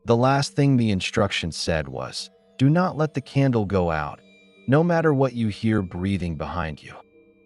The last thing the instructions said was, "Do not let the candle go out, no matter what you hear breathing behind you."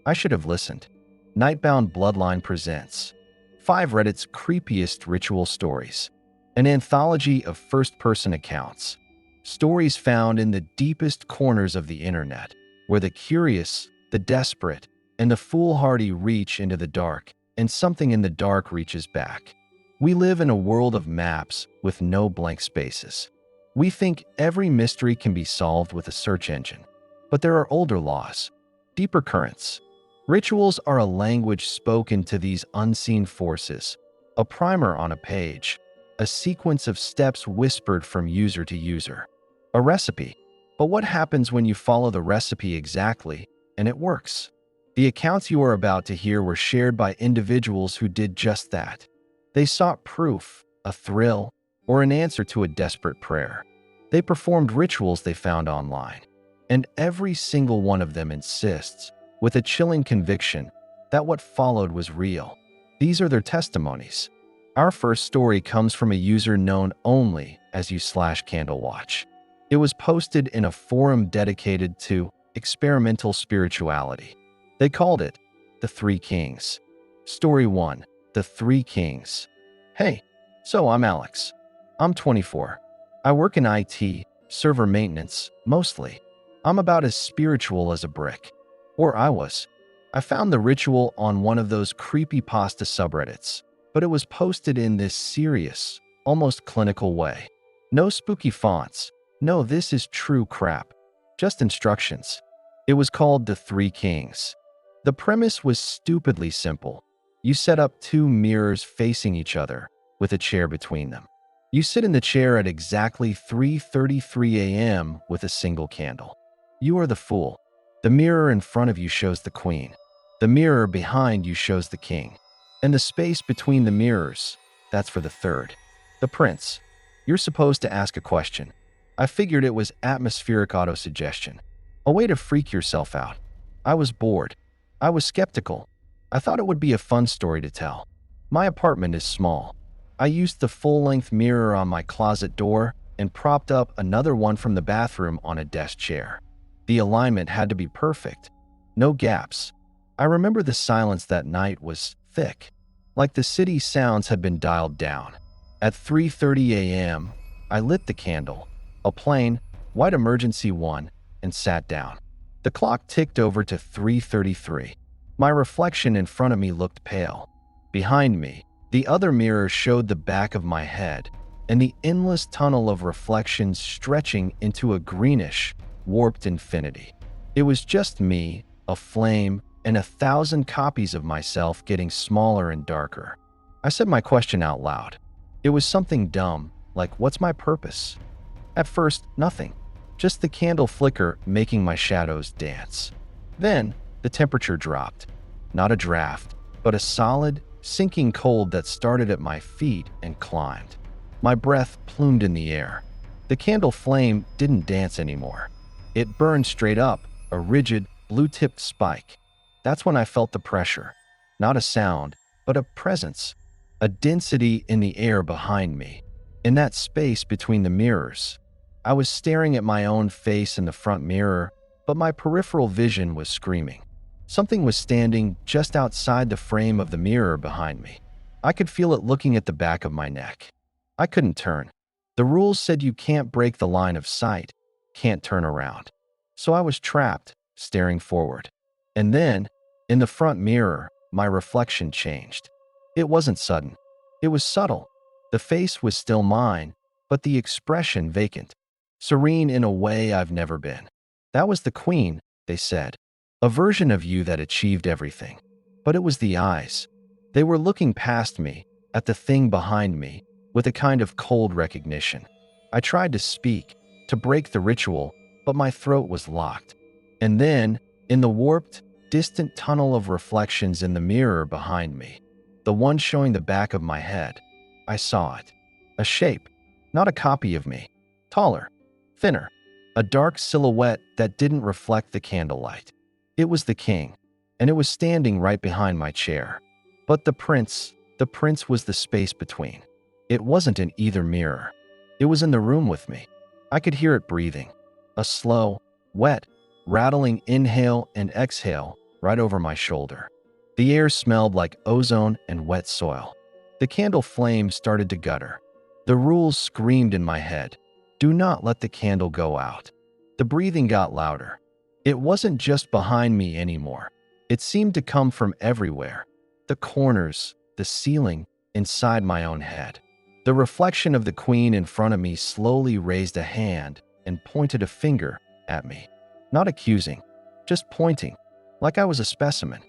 I should have listened. Nightbound Bloodline presents 5 Reddit's creepiest ritual stories, an anthology of first-person accounts, stories found in the deepest corners of the internet, where the curious, the desperate, and the foolhardy reach into the dark, and something in the dark reaches back. We live in a world of maps with no blank spaces. We think every mystery can be solved with a search engine, but there are older laws, deeper currents. Rituals are a language spoken to these unseen forces, a primer on a page, a sequence of steps whispered from user to user, a recipe. But what happens when you follow the recipe exactly and it works? The accounts you are about to hear were shared by individuals who did just that. They sought proof, a thrill, or an answer to a desperate prayer. They performed rituals they found online, and every single one of them insists, with a chilling conviction, that what followed was real. These are their testimonies. Our first story comes from a user known only as u/candlewatch. It was posted in a forum dedicated to experimental spirituality. They called it The Three Kings. Story 1. The Three Kings. Hey, so I'm Alex. I'm 24. I work in IT, server maintenance, mostly. I'm about as spiritual as a brick. Or I was. I found the ritual on one of those creepypasta subreddits, but it was posted in this serious, almost clinical way. No spooky fonts. No, this is true crap. Just instructions. It was called The Three Kings. The premise was stupidly simple. You set up 2 mirrors facing each other, with a chair between them. You sit in the chair at exactly 3:33 a.m. with a single candle. You are the fool. The mirror in front of you shows the queen. The mirror behind you shows the king. And the space between the mirrors, that's for the third, the prince. You're supposed to ask a question. I figured it was atmospheric autosuggestion, a way to freak yourself out. I was bored. I was skeptical. I thought it would be a fun story to tell. My apartment is small. I used the full-length mirror on my closet door and propped up another one from the bathroom on a desk chair. The alignment had to be perfect. No gaps. I remember the silence that night was thick, like the city's sounds had been dialed down. At 3:30 a.m., I lit the candle, a plain, white emergency one, and sat down. The clock ticked over to 3:33. My reflection in front of me looked pale. Behind me, the other mirror showed the back of my head, and the endless tunnel of reflections stretching into a greenish, warped infinity. It was just me, a flame, and 1,000 copies of myself getting smaller and darker. I said my question out loud. It was something dumb, like, what's my purpose? At first, nothing. Just the candle flicker making my shadows dance. Then, the temperature dropped. Not a draft, but a solid, sinking cold that started at my feet and climbed. My breath plumed in the air. The candle flame didn't dance anymore. It burned straight up, a rigid, blue-tipped spike. That's when I felt the pressure. Not a sound, but a presence. A density in the air behind me. In that space between the mirrors. I was staring at my own face in the front mirror, but my peripheral vision was screaming. Something was standing just outside the frame of the mirror behind me. I could feel it looking at the back of my neck. I couldn't turn. The rules said you can't break the line of sight, can't turn around. So I was trapped, staring forward. And then, in the front mirror, my reflection changed. It wasn't sudden. It was subtle. The face was still mine, but the expression vacant. Serene in a way I've never been. That was the queen, they said. A version of you that achieved everything. But it was the eyes. They were looking past me, at the thing behind me, with a kind of cold recognition. I tried to speak, to break the ritual, but my throat was locked. And then, in the warped, distant tunnel of reflections in the mirror behind me, the one showing the back of my head, I saw it. A shape, not a copy of me. Taller, thinner, a dark silhouette that didn't reflect the candlelight. It was the king, and it was standing right behind my chair. But the prince was the space between. It wasn't in either mirror. It was in the room with me. I could hear it breathing. A slow, wet, rattling inhale and exhale right over my shoulder. The air smelled like ozone and wet soil. The candle flame started to gutter. The rules screamed in my head. Do not let the candle go out. The breathing got louder. It wasn't just behind me anymore. It seemed to come from everywhere. The corners, the ceiling, inside my own head. The reflection of the queen in front of me slowly raised a hand and pointed a finger at me. Not accusing, just pointing, like I was a specimen.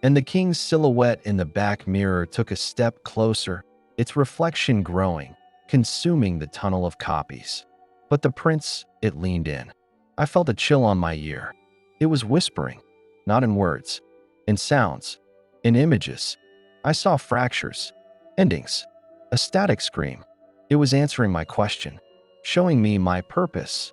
And the king's silhouette in the back mirror took a step closer, its reflection growing, consuming the tunnel of copies. But the prince, it leaned in. I felt a chill on my ear. It was whispering, not in words, in sounds, in images. I saw fractures, endings, a static scream. It was answering my question, showing me my purpose.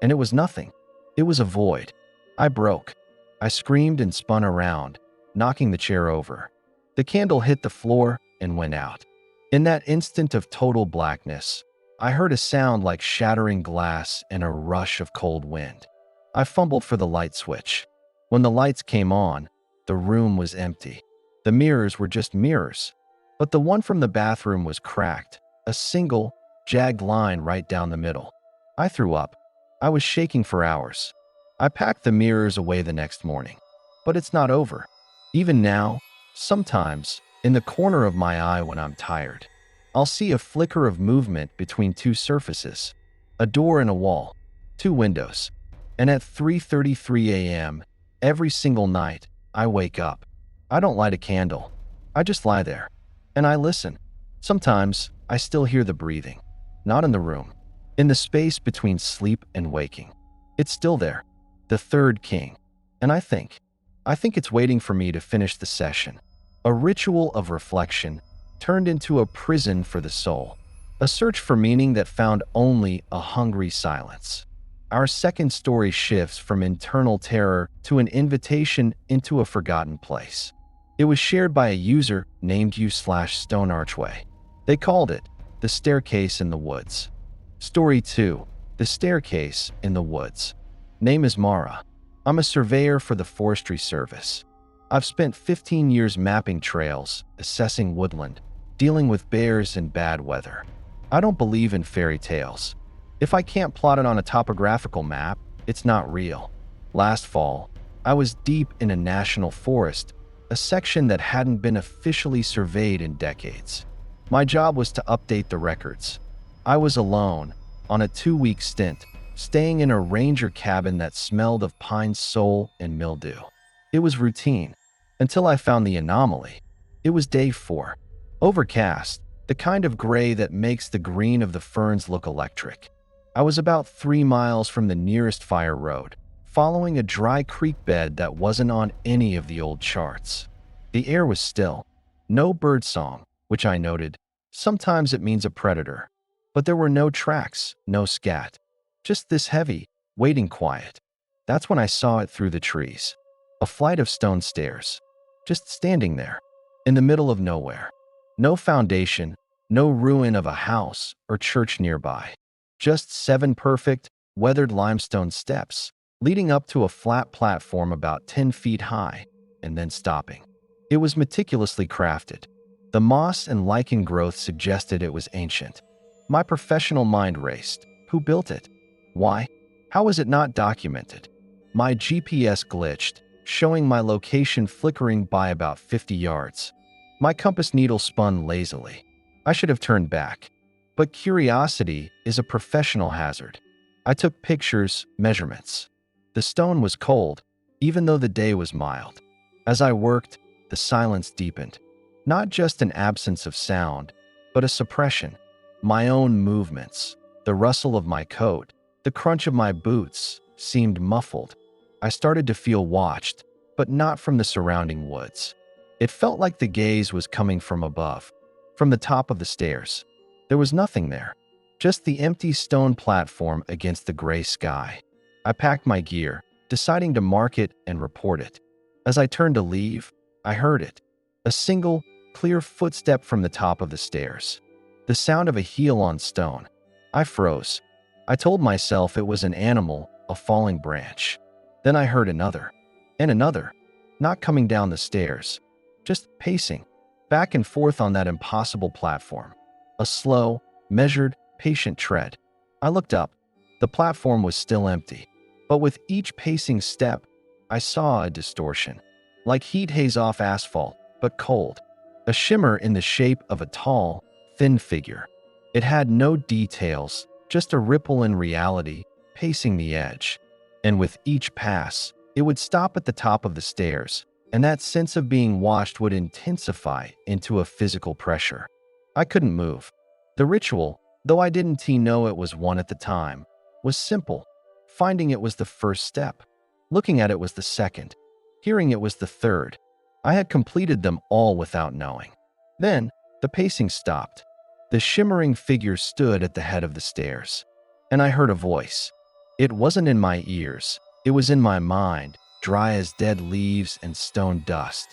And it was nothing. It was a void. I broke. I screamed and spun around, knocking the chair over. The candle hit the floor and went out. In that instant of total blackness, I heard a sound like shattering glass and a rush of cold wind. I fumbled for the light switch. When the lights came on, the room was empty. The mirrors were just mirrors, but the one from the bathroom was cracked, a single, jagged line right down the middle. I threw up. I was shaking for hours. I packed the mirrors away the next morning. But it's not over. Even now, sometimes, in the corner of my eye when I'm tired, I'll see a flicker of movement between two surfaces, a door and a wall, two windows. And at 3:33 a.m., every single night, I wake up. I don't light a candle. I just lie there. And I listen. Sometimes, I still hear the breathing. Not in the room. In the space between sleep and waking. It's still there. The third king. And I think it's waiting for me to finish the session. A ritual of reflection turned into a prison for the soul. A search for meaning that found only a hungry silence. Our second story shifts from internal terror to an invitation into a forgotten place. It was shared by a user named u/Stone Archway. They called it The Staircase in the Woods. Story 2, The Staircase in the Woods. Name is Mara. I'm a surveyor for the Forestry Service. I've spent 15 years mapping trails, assessing woodland, dealing with bears and bad weather. I don't believe in fairy tales. If I can't plot it on a topographical map, it's not real. Last fall, I was deep in a national forest, a section that hadn't been officially surveyed in decades. My job was to update the records. I was alone, on a 2-week stint, staying in a ranger cabin that smelled of pine sol and mildew. It was routine, until I found the anomaly. It was day 4. Overcast, the kind of gray that makes the green of the ferns look electric. I was about 3 miles from the nearest fire road, following a dry creek bed that wasn't on any of the old charts. The air was still. No birdsong, which I noted. Sometimes it means a predator. But there were no tracks, no scat. Just this heavy, waiting quiet. That's when I saw it through the trees. A flight of stone stairs. Just standing there, in the middle of nowhere. No foundation, no ruin of a house or church nearby. Just 7 perfect, weathered limestone steps, leading up to a flat platform about 10 feet high, and then stopping. It was meticulously crafted. The moss and lichen growth suggested it was ancient. My professional mind raced. Who built it? Why? How was it not documented? My GPS glitched, showing my location flickering by about 50 yards. My compass needle spun lazily. I should have turned back. But curiosity is a professional hazard. I took pictures, measurements. The stone was cold, even though the day was mild. As I worked, the silence deepened. Not just an absence of sound, but a suppression. My own movements, the rustle of my coat, the crunch of my boots seemed muffled. I started to feel watched, but not from the surrounding woods. It felt like the gaze was coming from above, from the top of the stairs. There was nothing there, just the empty stone platform against the gray sky. I packed my gear, deciding to mark it and report it. As I turned to leave, I heard it. A single, clear footstep from the top of the stairs. The sound of a heel on stone. I froze. I told myself it was an animal, a falling branch. Then I heard another. And another. Not coming down the stairs. Just pacing. Back and forth on that impossible platform. A slow, measured, patient tread. I looked up. The platform was still empty. But with each pacing step, I saw a distortion. Like heat haze off asphalt, but cold. A shimmer in the shape of a tall, thin figure. It had no details, just a ripple in reality, pacing the edge. And with each pass, it would stop at the top of the stairs, and that sense of being watched would intensify into a physical pressure. I couldn't move. The ritual, though I didn't know it was one at the time, was simple. Finding it was the first step. Looking at it was the second. Hearing it was the third. I had completed them all without knowing. Then, the pacing stopped. The shimmering figure stood at the head of the stairs. And I heard a voice. It wasn't in my ears. It was in my mind, dry as dead leaves and stone dust.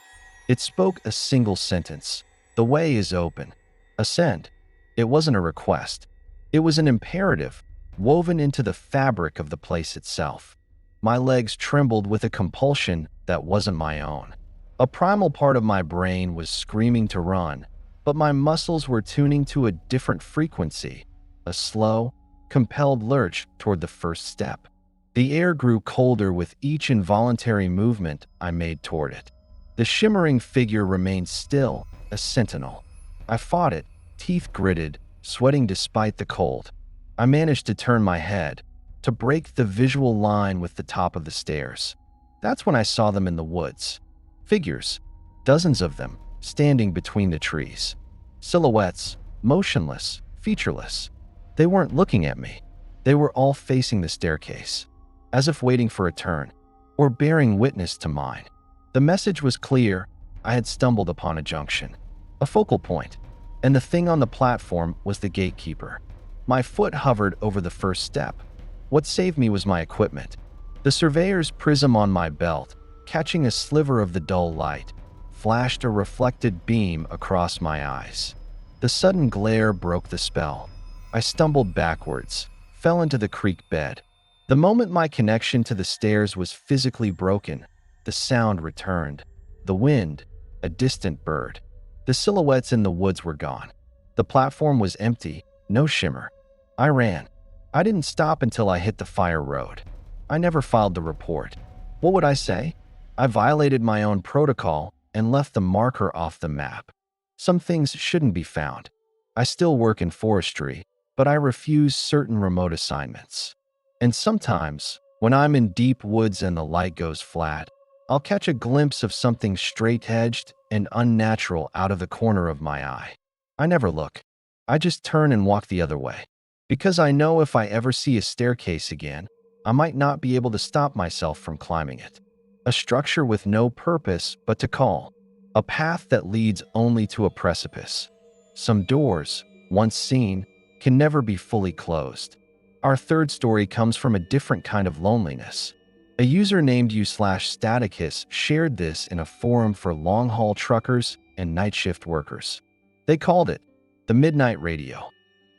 It spoke a single sentence. The way is open. Ascend. It wasn't a request. It was an imperative, woven into the fabric of the place itself. My legs trembled with a compulsion that wasn't my own. A primal part of my brain was screaming to run, but my muscles were tuning to a different frequency, a slow, compelled lurch toward the first step. The air grew colder with each involuntary movement I made toward it. The shimmering figure remained still, a sentinel. I fought it, teeth gritted, sweating despite the cold. I managed to turn my head, to break the visual line with the top of the stairs. That's when I saw them in the woods. Figures, dozens of them, standing between the trees. Silhouettes, motionless, featureless. They weren't looking at me. They were all facing the staircase, as if waiting for a turn, or bearing witness to mine. The message was clear. I had stumbled upon a junction, a focal point, and the thing on the platform was the gatekeeper. My foot hovered over the first step. What saved me was my equipment. The surveyor's prism on my belt, catching a sliver of the dull light, flashed a reflected beam across my eyes. The sudden glare broke the spell. I stumbled backwards, fell into the creek bed. The moment my connection to the stairs was physically broken, the sound returned. The wind, a distant bird. The silhouettes in the woods were gone. The platform was empty, no shimmer. I ran. I didn't stop until I hit the fire road. I never filed the report. What would I say? I violated my own protocol and left the marker off the map. Some things shouldn't be found. I still work in forestry, but I refuse certain remote assignments. And sometimes, when I'm in deep woods and the light goes flat, I'll catch a glimpse of something straight-edged and unnatural out of the corner of my eye. I never look. I just turn and walk the other way. Because I know if I ever see a staircase again, I might not be able to stop myself from climbing it. A structure with no purpose but to call. A path that leads only to a precipice. Some doors, once seen, can never be fully closed. Our third story comes from a different kind of loneliness. A user named u/Staticus shared this in a forum for long-haul truckers and night shift workers. They called it the Midnight Radio.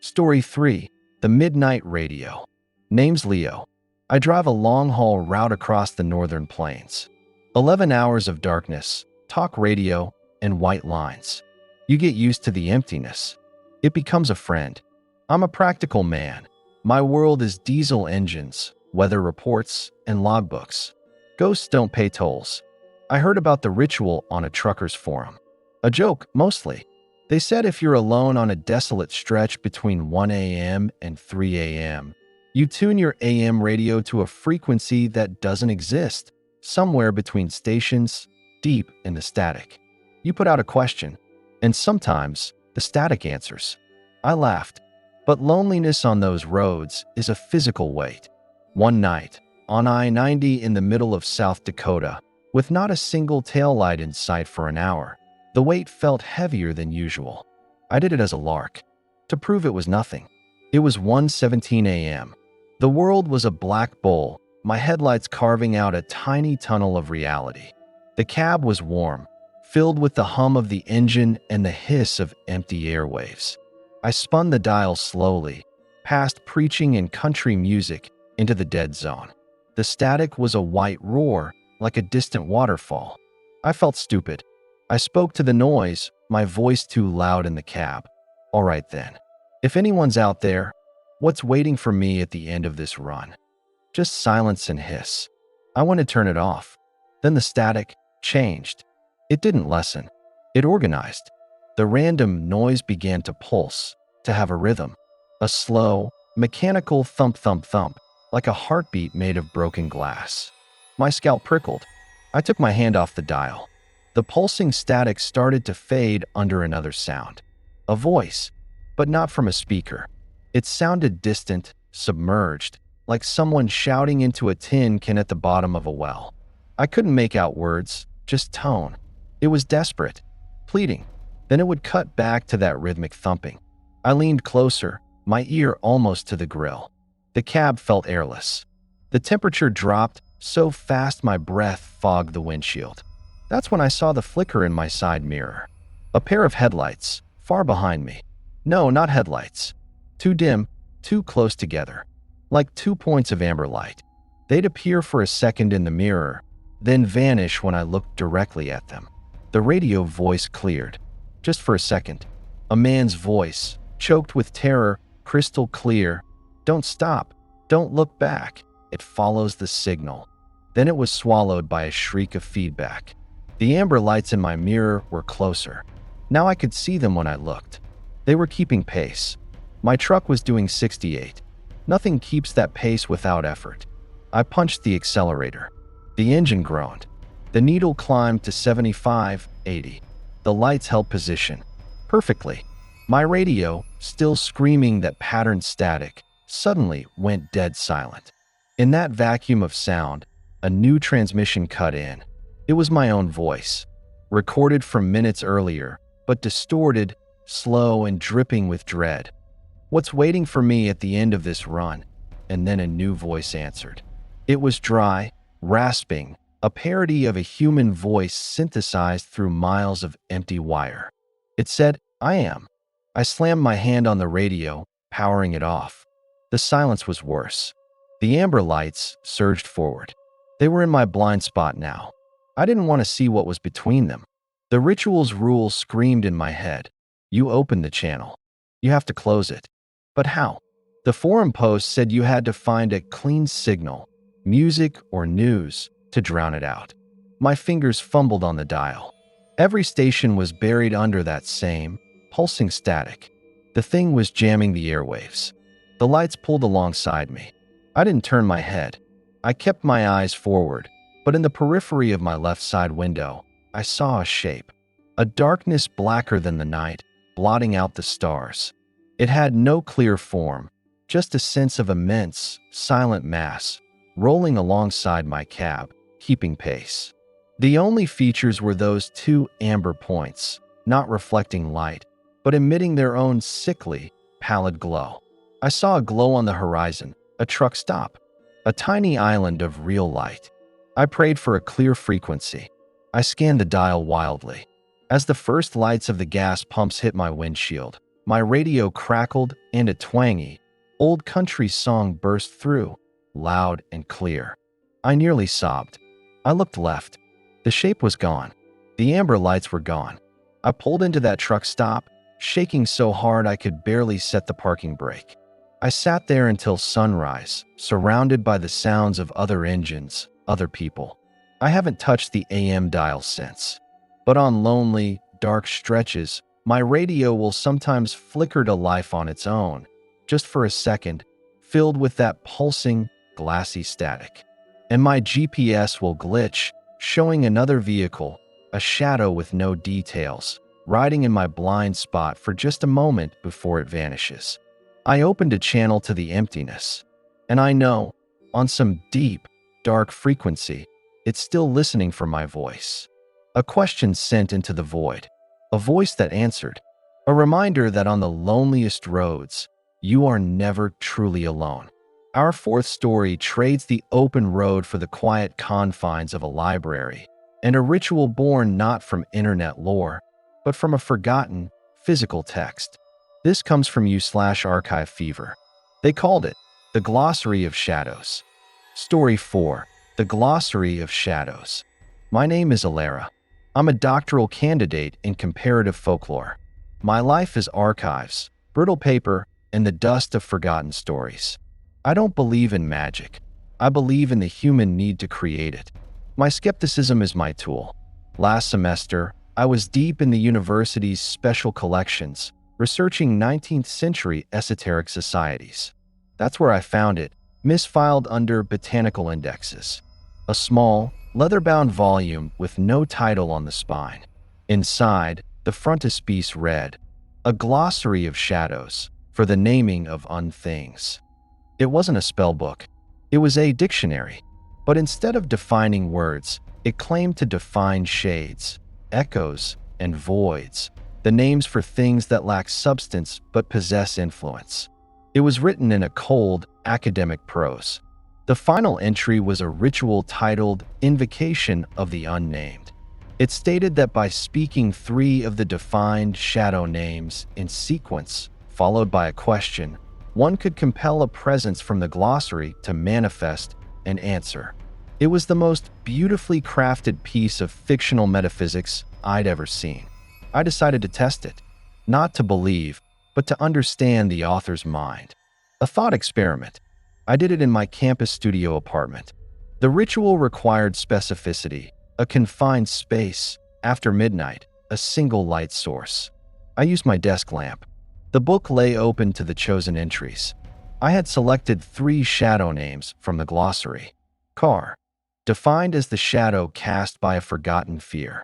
Story 3. The Midnight Radio. Name's Leo. I drive a long-haul route across the northern plains. 11 hours of darkness, talk radio, and white lines. You get used to the emptiness. It becomes a friend. I'm a practical man. My world is diesel engines, weather reports, and logbooks. Ghosts don't pay tolls. I heard about the ritual on a trucker's forum. A joke, mostly. They said if you're alone on a desolate stretch between 1 a.m. and 3 a.m., you tune your AM radio to a frequency that doesn't exist, somewhere between stations, deep in the static. You put out a question, and sometimes the static answers. I laughed, but loneliness on those roads is a physical weight. One night, on I-90 in the middle of South Dakota, with not a single taillight in sight for an hour, the weight felt heavier than usual. I did it as a lark, to prove it was nothing. It was 1:17 a.m. The world was a black bowl, my headlights carving out a tiny tunnel of reality. The cab was warm, filled with the hum of the engine and the hiss of empty airwaves. I spun the dial slowly, past preaching and country music into the dead zone. The static was a white roar, like a distant waterfall. I felt stupid. I spoke to the noise, my voice too loud in the cab. All right then. If anyone's out there, what's waiting for me at the end of this run? Just silence and hiss. I want to turn it off. Then the static changed. It didn't lessen. It organized. The random noise began to pulse, to have a rhythm. A slow, mechanical thump thump thump, like a heartbeat made of broken glass. My scalp prickled. I took my hand off the dial. The pulsing static started to fade under another sound. A voice, but not from a speaker. It sounded distant, submerged, like someone shouting into a tin can at the bottom of a well. I couldn't make out words, just tone. It was desperate, pleading. Then it would cut back to that rhythmic thumping. I leaned closer, my ear almost to the grill. The cab felt airless. The temperature dropped so fast my breath fogged the windshield. That's when I saw the flicker in my side mirror. A pair of headlights, far behind me. No, not headlights. Too dim, too close together. Like 2 points of amber light. They'd appear for a second in the mirror, then vanish when I looked directly at them. The radio voice cleared. Just for a second. A man's voice, choked with terror, crystal clear. Don't stop. Don't look back. It follows the signal. Then it was swallowed by a shriek of feedback. The amber lights in my mirror were closer. Now I could see them when I looked. They were keeping pace. My truck was doing 68. Nothing keeps that pace without effort. I punched the accelerator. The engine groaned. The needle climbed to 75, 80. The lights held position. Perfectly. My radio, still screaming that patterned static, suddenly went dead silent. In that vacuum of sound, a new transmission cut in. It was my own voice, recorded from minutes earlier, but distorted, slow, and dripping with dread. What's waiting for me at the end of this run? And then a new voice answered. It was dry, rasping, a parody of a human voice synthesized through miles of empty wire. It said, I am. I slammed my hand on the radio, powering it off. The silence was worse. The amber lights surged forward. They were in my blind spot now. I didn't want to see what was between them. The ritual's rule screamed in my head. You open the channel. You have to close it. But how? The forum post said you had to find a clean signal, music or news, to drown it out. My fingers fumbled on the dial. Every station was buried under that same, pulsing static. The thing was jamming the airwaves. The lights pulled alongside me. I didn't turn my head. I kept my eyes forward, but in the periphery of my left side window, I saw a shape. A darkness blacker than the night, blotting out the stars. It had no clear form, just a sense of immense, silent mass, rolling alongside my cab, keeping pace. The only features were those 2 amber points, not reflecting light, but emitting their own sickly, pallid glow. I saw a glow on the horizon, a truck stop, a tiny island of real light. I prayed for a clear frequency. I scanned the dial wildly. As the first lights of the gas pumps hit my windshield, my radio crackled and a twangy, old country song burst through, loud and clear. I nearly sobbed. I looked left. The shape was gone. The amber lights were gone. I pulled into that truck stop, shaking so hard I could barely set the parking brake. I sat there until sunrise, surrounded by the sounds of other engines, other people. I haven't touched the AM dial since. But on lonely, dark stretches, my radio will sometimes flicker to life on its own, just for a second, filled with that pulsing, glassy static. And my GPS will glitch, showing another vehicle, a shadow with no details, riding in my blind spot for just a moment before it vanishes. I opened a channel to the emptiness, and I know, on some deep, dark frequency, it's still listening for my voice. A question sent into the void, a voice that answered, a reminder that on the loneliest roads, you are never truly alone. Our fourth story trades the open road for the quiet confines of a library, and a ritual born not from internet lore, but from a forgotten, physical text. This comes from you/Archive Fever. They called it the Glossary of Shadows. Story 4. The Glossary of Shadows. My name is Alara. I'm a doctoral candidate in comparative folklore. My life is archives, brittle paper, and the dust of forgotten stories. I don't believe in magic. I believe in the human need to create it. My skepticism is my tool. Last semester, I was deep in the university's special collections, researching 19th century esoteric societies. That's where I found it, misfiled under botanical indexes. A small, leather-bound volume with no title on the spine. Inside, the frontispiece read, "A Glossary of Shadows for the Naming of Unthings." It wasn't a spell book. It was a dictionary. But instead of defining words, it claimed to define shades, echoes, and voids, the names for things that lack substance but possess influence. It was written in a cold, academic prose. The final entry was a ritual titled Invocation of the Unnamed. It stated that by speaking 3 of the defined shadow names in sequence, followed by a question, one could compel a presence from the glossary to manifest and answer. It was the most beautifully crafted piece of fictional metaphysics I'd ever seen. I decided to test it, not to believe, but to understand the author's mind. A thought experiment. I did it in my campus studio apartment. The ritual required specificity, a confined space, after midnight, a single light source. I used my desk lamp. The book lay open to the chosen entries. I had selected 3 shadow names from the glossary. Car, defined as the shadow cast by a forgotten fear.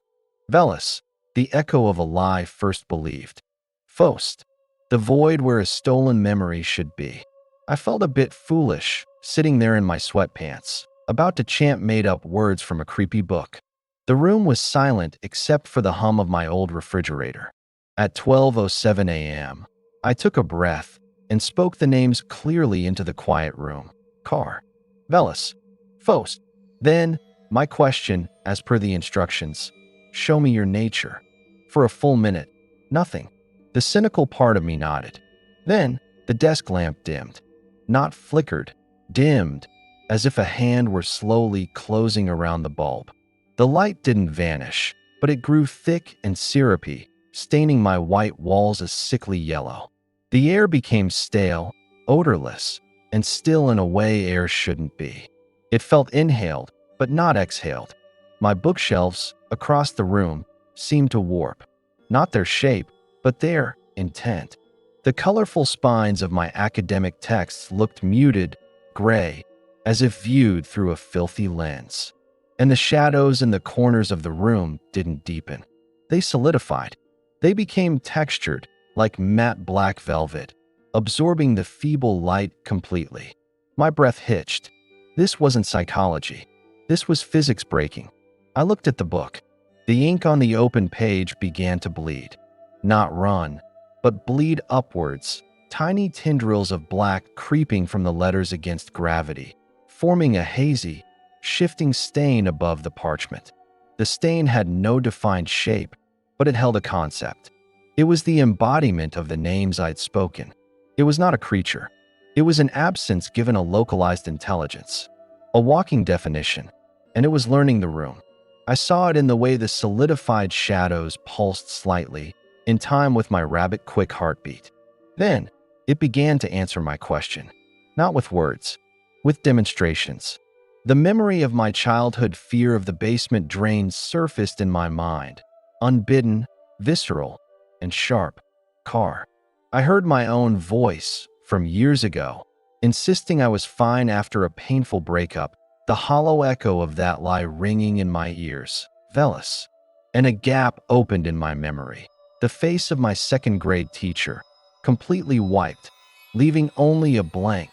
Velis, the echo of a lie first believed. Faust, the void where a stolen memory should be. I felt a bit foolish, sitting there in my sweatpants, about to chant made-up words from a creepy book. The room was silent except for the hum of my old refrigerator. At 12:07 a.m., I took a breath and spoke the names clearly into the quiet room. Car, Velis, Faust. Then, my question, as per the instructions, show me your nature. For a full minute, nothing. The cynical part of me nodded. Then, the desk lamp dimmed. Not flickered, dimmed, as if a hand were slowly closing around the bulb. The light didn't vanish, but it grew thick and syrupy, staining my white walls a sickly yellow. The air became stale, odorless, and still in a way air shouldn't be. It felt inhaled, but not exhaled. My bookshelves, across the room, seemed to warp. Not their shape, but their intent. The colorful spines of my academic texts looked muted, gray, as if viewed through a filthy lens. And the shadows in the corners of the room didn't deepen. They solidified. They became textured, like matte black velvet, absorbing the feeble light completely. My breath hitched. This wasn't psychology. This was physics breaking. I looked at the book. The ink on the open page began to bleed. Not run, but bleed upwards, tiny tendrils of black creeping from the letters against gravity, forming a hazy, shifting stain above the parchment. The stain had no defined shape, but it held a concept. It was the embodiment of the names I'd spoken. It was not a creature. It was an absence given a localized intelligence, a walking definition, and it was learning the room. I saw it in the way the solidified shadows pulsed slightly, in time with my rabbit-quick heartbeat. Then, it began to answer my question, not with words, with demonstrations. The memory of my childhood fear of the basement drains surfaced in my mind, unbidden, visceral, and sharp. Car. I heard my own voice from years ago, insisting I was fine after a painful breakup, the hollow echo of that lie ringing in my ears. Velis. And a gap opened in my memory. The face of my second-grade teacher, completely wiped, leaving only a blank,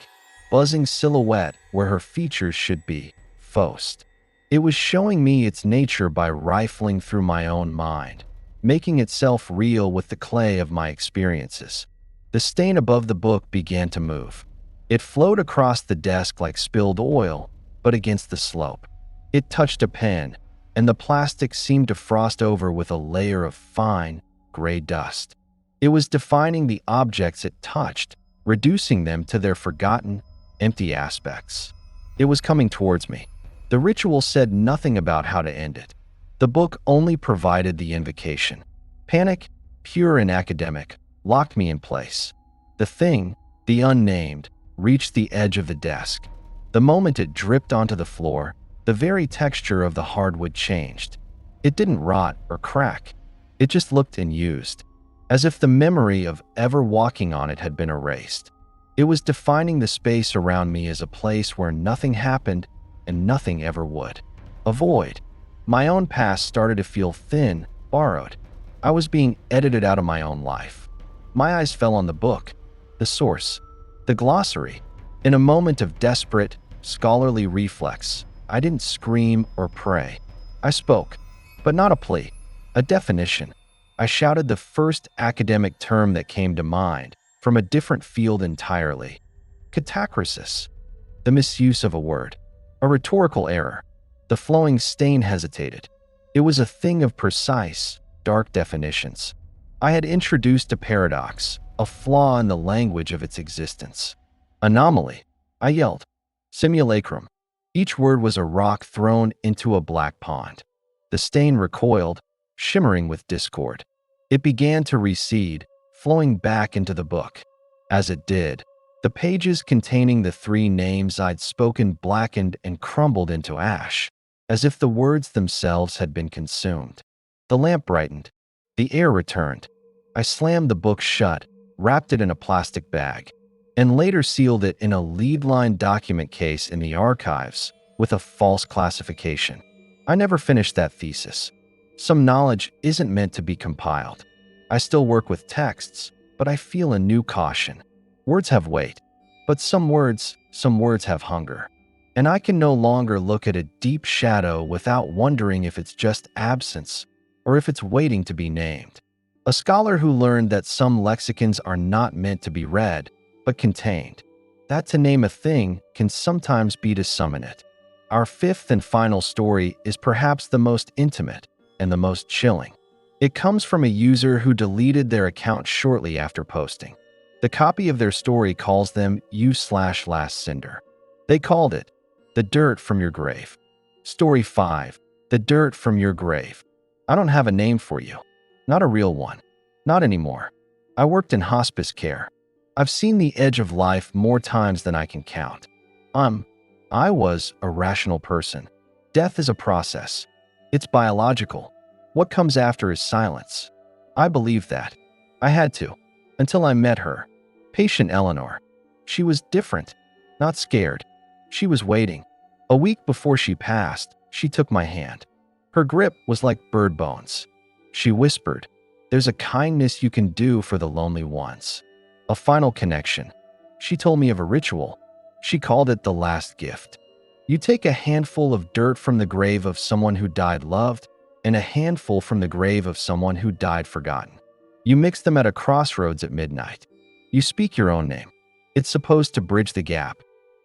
buzzing silhouette where her features should be. Faust. It was showing me its nature by rifling through my own mind, making itself real with the clay of my experiences. The stain above the book began to move. It flowed across the desk like spilled oil, but against the slope. It touched a pen, and the plastic seemed to frost over with a layer of fine, gray dust. It was defining the objects it touched, reducing them to their forgotten, empty aspects. It was coming towards me. The ritual said nothing about how to end it. The book only provided the invocation. Panic, pure and academic, locked me in place. The thing, the unnamed, reached the edge of the desk. The moment it dripped onto the floor, the very texture of the hardwood changed. It didn't rot or crack. It just looked unused, as if the memory of ever walking on it had been erased. It was defining the space around me as a place where nothing happened and nothing ever would. A void. My own past started to feel thin, borrowed. I was being edited out of my own life. My eyes fell on the book, the source, the glossary. In a moment of desperate, scholarly reflex, I didn't scream or pray. I spoke, but not a plea, a definition. I shouted the first academic term that came to mind, from a different field entirely. Catachresis, the misuse of a word, a rhetorical error. The flowing stain hesitated. It was a thing of precise, dark definitions. I had introduced a paradox, a flaw in the language of its existence. Anomaly, I yelled. Simulacrum. Each word was a rock thrown into a black pond. The stain recoiled, shimmering with discord. It began to recede, flowing back into the book. As it did, the pages containing the 3 names I'd spoken blackened and crumbled into ash, as if the words themselves had been consumed. The lamp brightened. The air returned. I slammed the book shut, wrapped it in a plastic bag, and later sealed it in a lead-lined document case in the archives with a false classification. I never finished that thesis. Some knowledge isn't meant to be compiled. I still work with texts, but I feel a new caution. Words have weight, but some words have hunger. And I can no longer look at a deep shadow without wondering if it's just absence or if it's waiting to be named. A scholar who learned that some lexicons are not meant to be read, but contained. That to name a thing can sometimes be to summon it. Our 5th and final story is perhaps the most intimate and the most chilling. It comes from a user who deleted their account shortly after posting. The copy of their story calls them u/last cinder. They called it The Dirt from Your Grave. Story 5. The Dirt from Your Grave. I don't have a name for you. Not a real one. Not anymore. I worked in hospice care. I've seen the edge of life more times than I can count. I was a rational person. Death is a process. It's biological. What comes after is silence. I believed that. I had to. Until I met her. Patient Eleanor. She was different. Not scared. She was waiting. A week before she passed, she took my hand. Her grip was like bird bones. She whispered, "There's a kindness you can do for the lonely ones." A final connection. She told me of a ritual. She called it the last gift. You take a handful of dirt from the grave of someone who died loved, and a handful from the grave of someone who died forgotten. You mix them at a crossroads at midnight. You speak your own name. It's supposed to bridge the gap,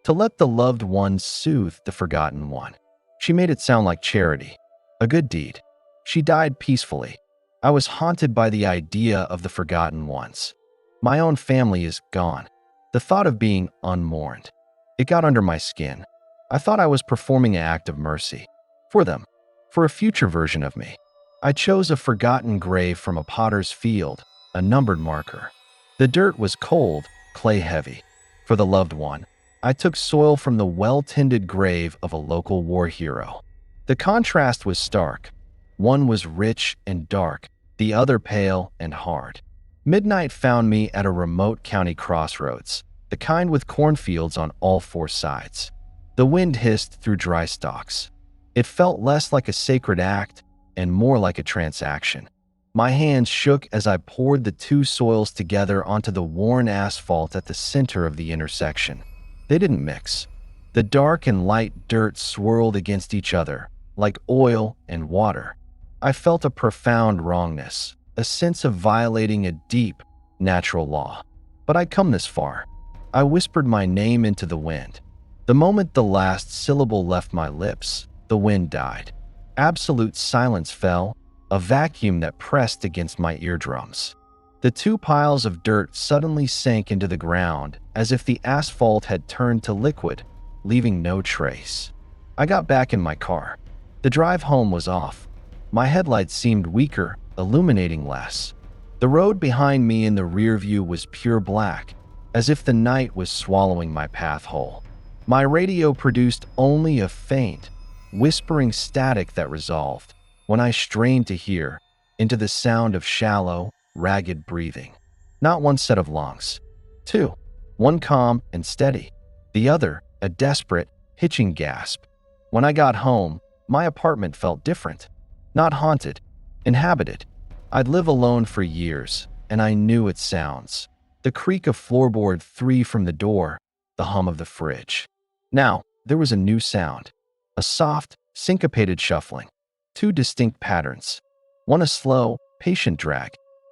to let the loved one soothe the forgotten one. She made it sound like charity, a good deed. She died peacefully. I was haunted by the idea of the forgotten ones. My own family is gone. The thought of being unmourned. It got under my skin. I thought I was performing an act of mercy. For them. For a future version of me. I chose a forgotten grave from a potter's field, a numbered marker. The dirt was cold, clay-heavy. For the loved one, I took soil from the well-tended grave of a local war hero. The contrast was stark. One was rich and dark, the other pale and hard. Midnight found me at a remote county crossroads, the kind with cornfields on all 4 sides. The wind hissed through dry stalks. It felt less like a sacred act and more like a transaction. My hands shook as I poured the 2 soils together onto the worn asphalt at the center of the intersection. They didn't mix. The dark and light dirt swirled against each other, like oil and water. I felt a profound wrongness, a sense of violating a deep, natural law. But I'd come this far. I whispered my name into the wind. The moment the last syllable left my lips, the wind died. Absolute silence fell, a vacuum that pressed against my eardrums. The two piles of dirt suddenly sank into the ground as if the asphalt had turned to liquid, leaving no trace. I got back in my car. The drive home was off. My headlights seemed weaker, illuminating less. The road behind me in the rear view was pure black, as if the night was swallowing my path whole. My radio produced only a faint, whispering static that resolved, when I strained to hear, into the sound of shallow, ragged breathing. Not one set of lungs. Two. One calm and steady. The other, a desperate, hitching gasp. When I got home, my apartment felt different. Not haunted, inhabited. I'd lived alone for years, and I knew its sounds. The creak of floorboard 3 from the door, the hum of the fridge. Now, there was a new sound. A soft, syncopated shuffling. Two distinct patterns. One a slow, patient drag.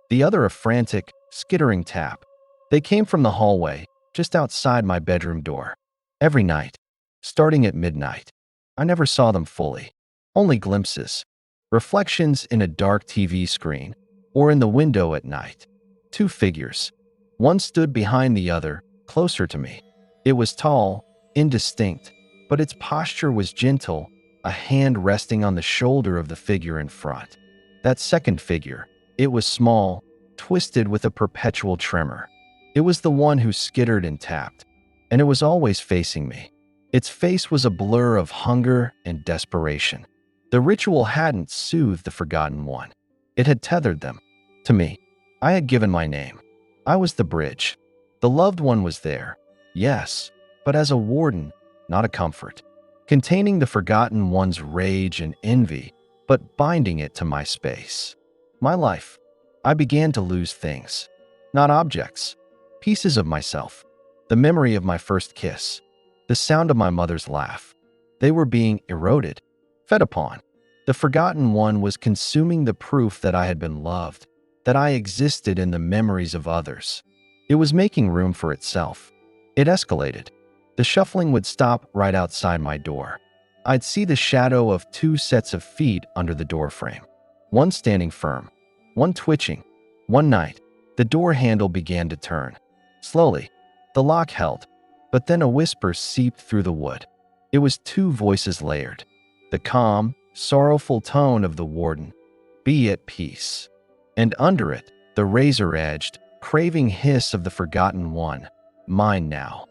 The other a frantic, skittering tap. They came from the hallway, just outside my bedroom door. Every night, starting at midnight. I never saw them fully. Only glimpses. Reflections in a dark TV screen, or in the window at night. Two figures. One stood behind the other, closer to me. It was tall, indistinct, but its posture was gentle, a hand resting on the shoulder of the figure in front. That second figure, it was small, twisted with a perpetual tremor. It was the one who skittered and tapped, and it was always facing me. Its face was a blur of hunger and desperation. The ritual hadn't soothed the forgotten one. It had tethered them. To me, I had given my name. I was the bridge. The loved one was there, yes, but as a warden, not a comfort. Containing the forgotten one's rage and envy, but binding it to my space. My life. I began to lose things. Not objects. Pieces of myself. The memory of my first kiss. The sound of my mother's laugh. They were being eroded, fed upon. The forgotten one was consuming the proof that I had been loved, that I existed in the memories of others. It was making room for itself. It escalated. The shuffling would stop right outside my door. I'd see the shadow of two sets of feet under the doorframe. One standing firm, one twitching. One night, the door handle began to turn. Slowly, the lock held, but then a whisper seeped through the wood. It was two voices layered. The calm, sorrowful tone of the warden, "Be at peace." And under it, the razor-edged, craving hiss of the forgotten one, "Mine now."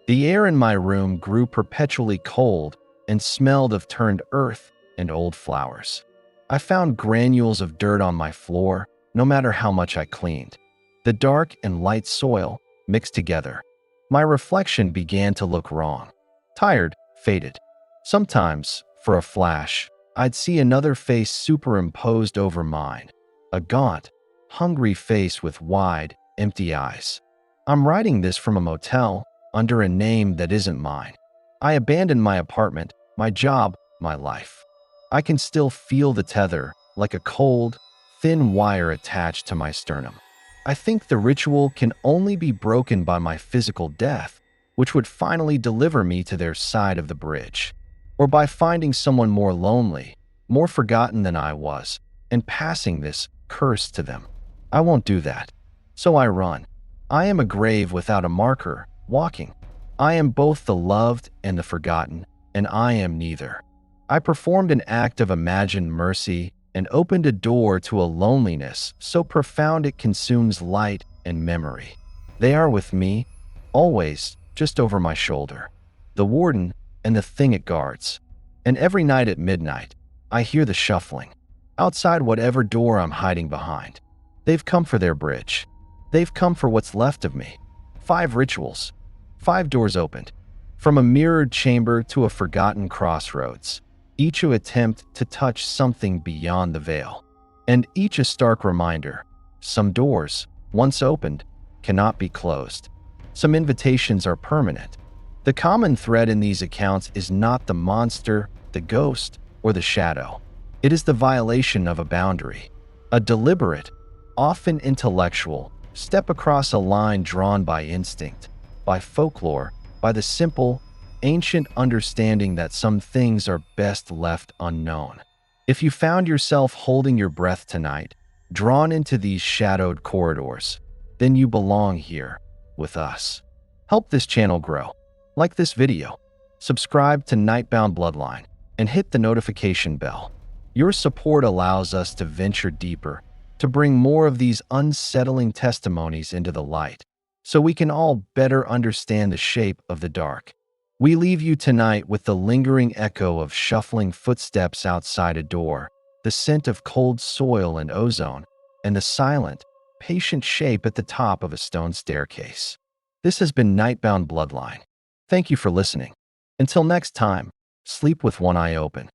The air in my room grew perpetually cold and smelled of turned earth and old flowers. I found granules of dirt on my floor, no matter how much I cleaned. The dark and light soil mixed together. My reflection began to look wrong. Tired, faded. Sometimes, for a flash, I'd see another face superimposed over mine. A gaunt, hungry face with wide, empty eyes. I'm writing this from a motel, under a name that isn't mine. I abandoned my apartment, my job, my life. I can still feel the tether, like a cold, thin wire attached to my sternum. I think the ritual can only be broken by my physical death, which would finally deliver me to their side of the bridge. Or by finding someone more lonely, more forgotten than I was, and passing this curse to them. I won't do that. So I run. I am a grave without a marker, walking. I am both the loved and the forgotten, and I am neither. I performed an act of imagined mercy and opened a door to a loneliness so profound it consumes light and memory. They are with me, always, just over my shoulder. The warden and the thing it guards. And every night at midnight, I hear the shuffling. Outside whatever door I'm hiding behind. They've come for their bridge. They've come for what's left of me. 5 rituals. 5 doors opened. From a mirrored chamber to a forgotten crossroads. Each an attempt to touch something beyond the veil. And each a stark reminder. Some doors, once opened, cannot be closed. Some invitations are permanent. The common thread in these accounts is not the monster, the ghost, or the shadow. It is the violation of a boundary. A deliberate, often intellectual, step across a line drawn by instinct, by folklore, by the simple, ancient understanding that some things are best left unknown. If you found yourself holding your breath tonight, drawn into these shadowed corridors, then you belong here with us. Help this channel grow. Like this video, subscribe to Nightbound Bloodline, and hit the notification bell. Your support allows us to venture deeper, to bring more of these unsettling testimonies into the light, so we can all better understand the shape of the dark. We leave you tonight with the lingering echo of shuffling footsteps outside a door, the scent of cold soil and ozone, and the silent, patient shape at the top of a stone staircase. This has been Nightbound Bloodline. Thank you for listening. Until next time, sleep with one eye open.